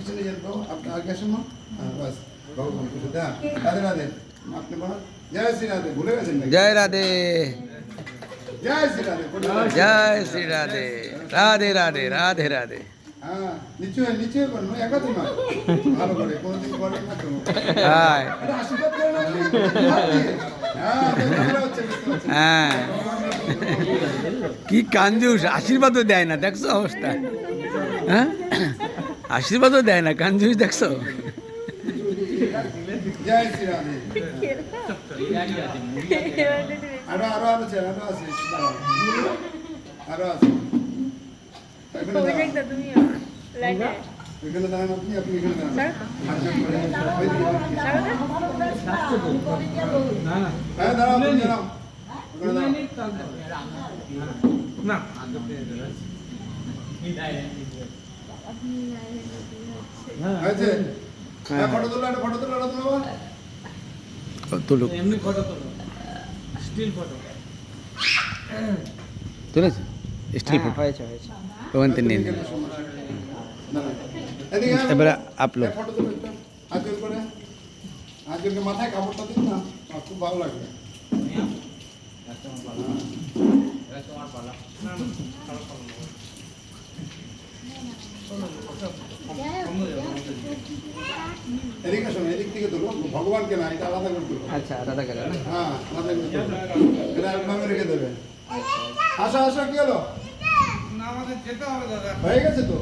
पीछे ले जाओ आप आगे सुनो बस भगवान को सुधा राधे राधे आपने बोला जय श्री राधे भूले गए जय राधे जय श्री राधे जय श्री राधे राधे राधे राधे राधे हाँ नीचे करो एका तुम ভালো করে কোনদিন করে না তো হাই আরে আশীর্বাদ করে না হ্যাঁ ভালো হচ্ছে হ্যাঁ কি কাঞ্জুস আশীর্বাদও দেয় না দেখছো অবস্থা হ্যাঁ আশীর্বাদও দেয় না কাঞ্জুস দেখছো জয় শ্রী রাধে আরো আরো আছে আরো আছে আরো আছে এখানে দাঁড়ান আপনি এখানে দাঁড়ান হ্যাঁ দাঁড়াও আপনি দাঁড়াও না আছে হ্যাঁ ফটো তোলো তুলুক এমনি ফটো তোলো স্টিল ফটো তুলেছে স্টিল ফটো হয়েছে হয়েছে ওখান থেকে নিয়ে নিন। এবারে আপলোড ফটো তুলো একটু আজকের করে আজকের মাথায় কাপড়টা দিন না আমার খুব ভালো লাগবে এদিকে শোনো এদিক থেকে তুলো ভগবানকে না এটা আলাদা করে তুলো আচ্ছা দাদা গেল না হ্যাঁ আলাদা করে তুলো এটা অ্যালবামে রেখে দেবে আসো কি হলো না আমাদের যেতে হবে দাদা হয়ে গেছে তো